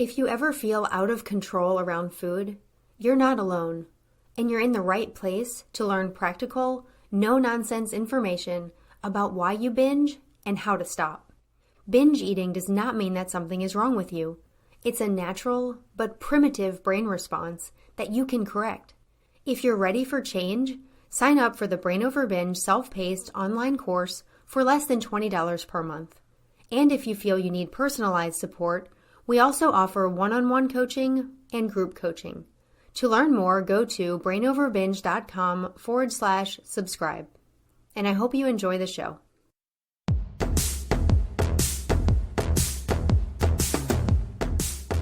If you ever feel out of control around food, you're not alone, and you're in the right place to learn practical, no-nonsense information about why you binge and how to stop. Binge eating does not mean that something is wrong with you. It's a natural but primitive brain response that you can correct. If you're ready for change, sign up for the Brain Over Binge self-paced online course for less than $20 per month. And if you feel you need personalized support, we also offer one-on-one coaching and group coaching. To learn more, go to brainoverbinge.com/subscribe. And I hope you enjoy the show.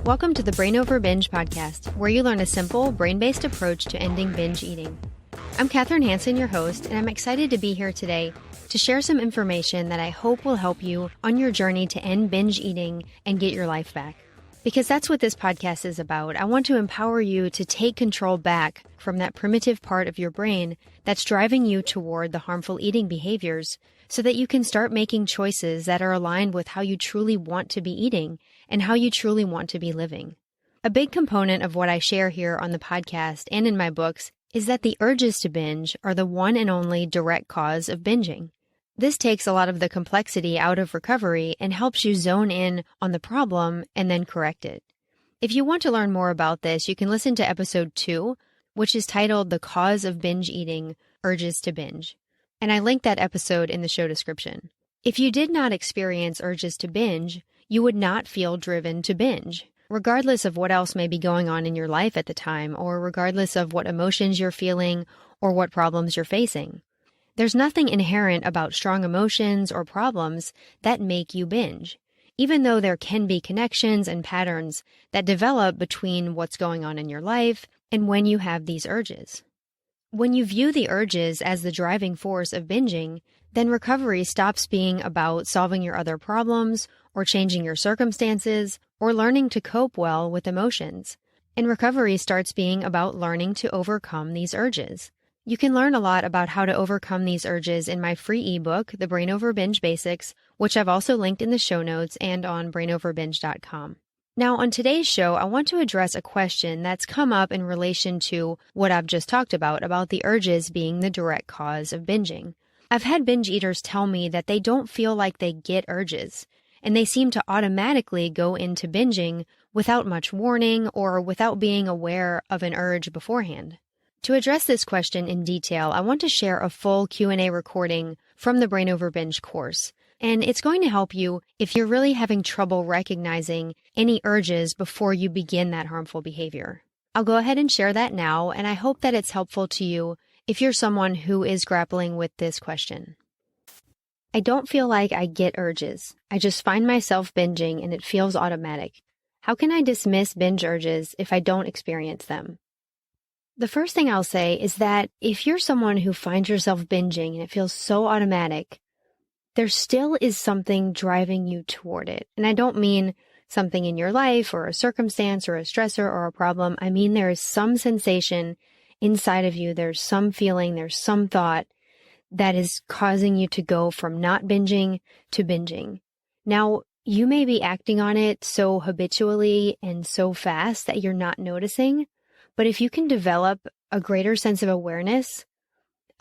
Welcome to the Brain Over Binge podcast, where you learn a simple, brain-based approach to ending binge eating. I'm Kathryn, your host, and I'm excited to be here today to share some information that I hope will help you on your journey to end binge eating and get your life back. Because that's what this podcast is about. I want to empower you to take control back from that primitive part of your brain that's driving you toward the harmful eating behaviors so that you can start making choices that are aligned with how you truly want to be eating and how you truly want to be living. A big component of what I share here on the podcast and in my books is that the urges to binge are the one and only direct cause of binging. This takes a lot of the complexity out of recovery and helps you zone in on the problem and then correct it. If you want to learn more about this, you can listen to episode 2, which is titled The Cause of Binge Eating, Urges to Binge. And I linked that episode in the show description. If you did not experience urges to binge, you would not feel driven to binge, regardless of what else may be going on in your life at the time, or regardless of what emotions you're feeling or what problems you're facing. There's nothing inherent about strong emotions or problems that make you binge, even though there can be connections and patterns that develop between what's going on in your life and when you have these urges. When you view the urges as the driving force of binging, then recovery stops being about solving your other problems or changing your circumstances or learning to cope well with emotions. And recovery starts being about learning to overcome these urges. You can learn a lot about how to overcome these urges in my free ebook, The Brain Over Binge Basics, which I've also linked in the show notes and on brainoverbinge.com. Now, on today's show, I want to address a question that's come up in relation to what I've just talked about the urges being the direct cause of binging. I've had binge eaters tell me that they don't feel like they get urges, and they seem to automatically go into binging without much warning or without being aware of an urge beforehand. To address this question in detail, I want to share a full Q&A recording from the Brain Over Binge course. And it's going to help you if you're really having trouble recognizing any urges before you begin that harmful behavior. I'll go ahead and share that now, and I hope that it's helpful to you if you're someone who is grappling with this question. I don't feel like I get urges. I just find myself binging and it feels automatic. How can I dismiss binge urges if I don't experience them? The first thing I'll say is that if you're someone who finds yourself binging and it feels so automatic, there still is something driving you toward it. And I don't mean something in your life or a circumstance or a stressor or a problem. I mean there is some sensation inside of you, there's some feeling, there's some thought that is causing you to go from not binging to binging. Now, you may be acting on it so habitually and so fast that you're not noticing. But if you can develop a greater sense of awareness,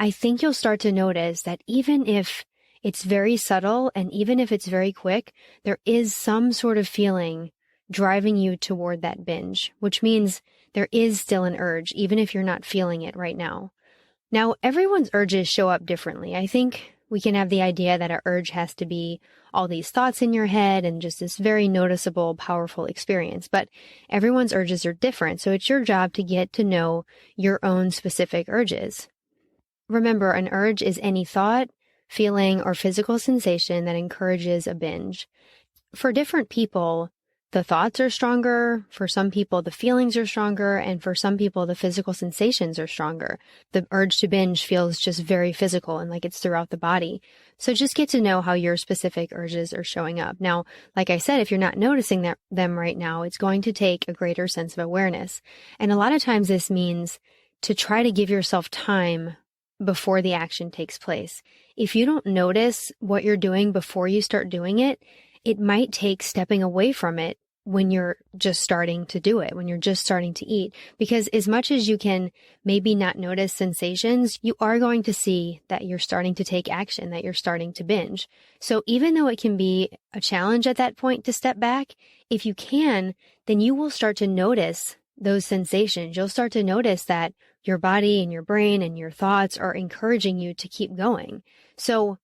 I think you'll start to notice that even if it's very subtle and even if it's very quick, there is some sort of feeling driving you toward that binge, which means there is still an urge, even if you're not feeling it right now. Now, everyone's urges show up differently. I think we can have the idea that an urge has to be all these thoughts in your head and just this very noticeable, powerful experience. But everyone's urges are different, so it's your job to get to know your own specific urges. Remember, an urge is any thought, feeling, or physical sensation that encourages a binge. For different people, the thoughts are stronger, for some people the feelings are stronger, and for some people the physical sensations are stronger. The urge to binge feels just very physical and like it's throughout the body. So just get to know how your specific urges are showing up. Now, like I said, if you're not noticing them right now, it's going to take a greater sense of awareness. And a lot of times this means to try to give yourself time before the action takes place. If you don't notice what you're doing before you start doing it, it might take stepping away from it when you're just starting to do it, when you're just starting to eat. Because as much as you can maybe not notice sensations, you are going to see that you're starting to take action, that you're starting to binge. So even though it can be a challenge at that point to step back, if you can, then you will start to notice those sensations. You'll start to notice that your body and your brain and your thoughts are encouraging you to keep going. So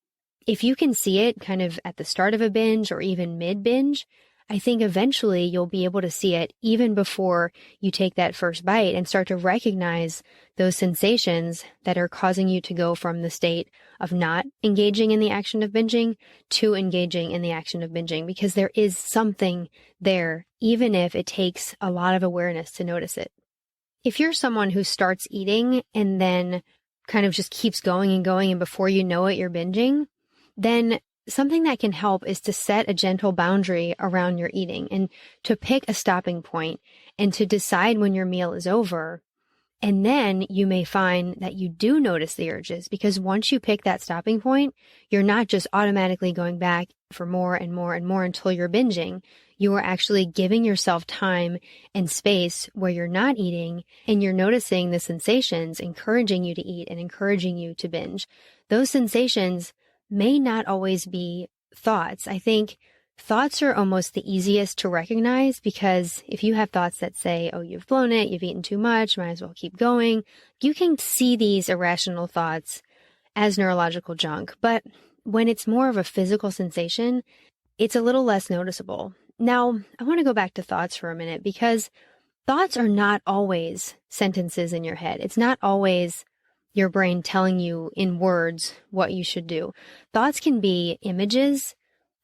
if you can see it kind of at the start of a binge or even mid-binge, I think eventually you'll be able to see it even before you take that first bite and start to recognize those sensations that are causing you to go from the state of not engaging in the action of binging to engaging in the action of binging, because there is something there, even if it takes a lot of awareness to notice it. If you're someone who starts eating and then kind of just keeps going and before you know it, you're binging, then something that can help is to set a gentle boundary around your eating and to pick a stopping point and to decide when your meal is over. And then you may find that you do notice the urges, because once you pick that stopping point, you're not just automatically going back for more and more and more until you're binging. You are actually giving yourself time and space where you're not eating, and you're noticing the sensations encouraging you to eat and encouraging you to binge. Those sensations may not always be thoughts. I think thoughts are almost the easiest to recognize, because if you have thoughts that say, oh, you've blown it, you've eaten too much, might as well keep going, you can see these irrational thoughts as neurological junk. But when it's more of a physical sensation, it's a little less noticeable. Now, I want to go back to thoughts for a minute, because thoughts are not always sentences in your head. It's not always your brain telling you in words what you should do. Thoughts can be images.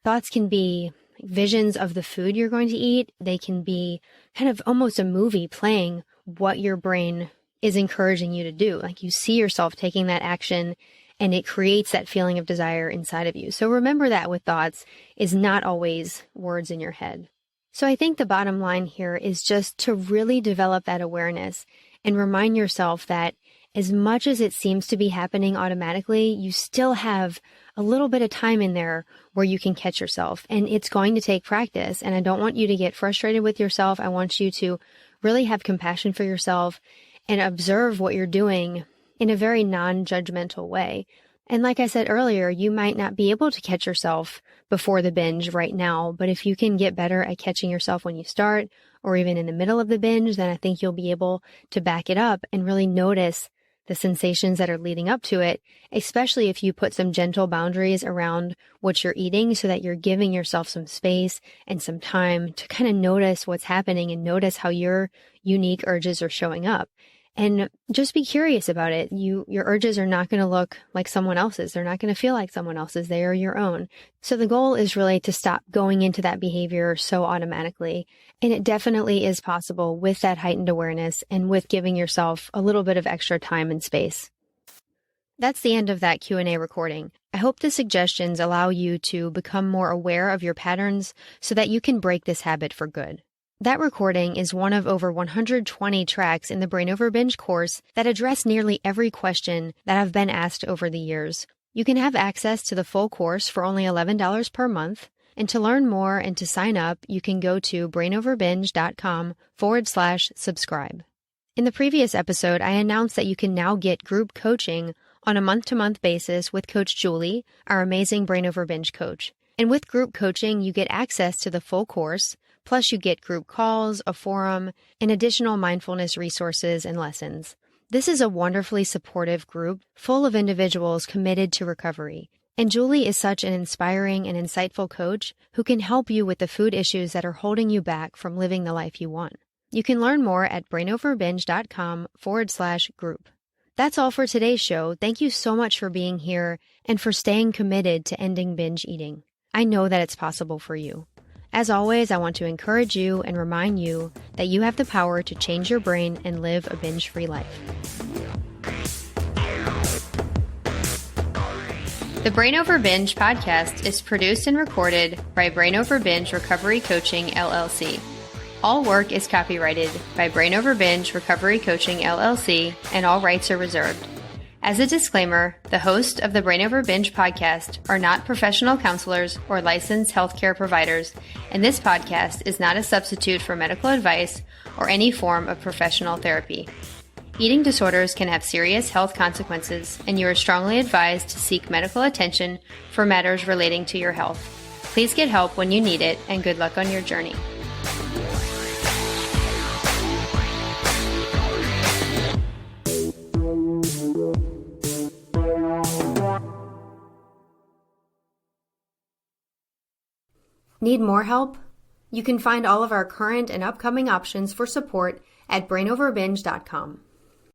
Thoughts can be visions of the food you're going to eat. They can be kind of almost a movie playing what your brain is encouraging you to do. Like you see yourself taking that action, and it creates that feeling of desire inside of you. So remember that with thoughts is not always words in your head. So I think the bottom line here is just to really develop that awareness and remind yourself that as much as it seems to be happening automatically, you still have a little bit of time in there where you can catch yourself. And it's going to take practice. And I don't want you to get frustrated with yourself. I want you to really have compassion for yourself and observe what you're doing in a very non-judgmental way. And like I said earlier, you might not be able to catch yourself before the binge right now, but if you can get better at catching yourself when you start or even in the middle of the binge, then I think you'll be able to back it up and really notice the sensations that are leading up to it, especially if you put some gentle boundaries around what you're eating so that you're giving yourself some space and some time to kind of notice what's happening and notice how your unique urges are showing up. And just be curious about it. Your urges are not going to look like someone else's. They're not going to feel like someone else's. They are your own. So the goal is really to stop going into that behavior so automatically. And it definitely is possible with that heightened awareness and with giving yourself a little bit of extra time and space. That's the end of that Q&A recording. I hope the suggestions allow you to become more aware of your patterns so that you can break this habit for good. That recording is one of over 120 tracks in the Brain Over Binge course that address nearly every question that I've been asked over the years. You can have access to the full course for only $11 per month. And to learn more and to sign up, you can go to brainoverbinge.com/subscribe. In the previous episode, I announced that you can now get group coaching on a month-to-month basis with Coach Julie, our amazing Brain Over Binge coach. And with group coaching, you get access to the full course, plus you get group calls, a forum, and additional mindfulness resources and lessons. This is a wonderfully supportive group full of individuals committed to recovery. And Julie is such an inspiring and insightful coach who can help you with the food issues that are holding you back from living the life you want. You can learn more at brainoverbinge.com/group. That's all for today's show. Thank you so much for being here and for staying committed to ending binge eating. I know that it's possible for you. As always, I want to encourage you and remind you that you have the power to change your brain and live a binge-free life. The Brain Over Binge podcast is produced and recorded by Brain Over Binge Recovery Coaching, LLC. All work is copyrighted by Brain Over Binge Recovery Coaching, LLC, and all rights are reserved. As a disclaimer, the hosts of the Brain Over Binge podcast are not professional counselors or licensed healthcare providers, and this podcast is not a substitute for medical advice or any form of professional therapy. Eating disorders can have serious health consequences, and you are strongly advised to seek medical attention for matters relating to your health. Please get help when you need it, and good luck on your journey. Need more help? You can find all of our current and upcoming options for support at brainoverbinge.com.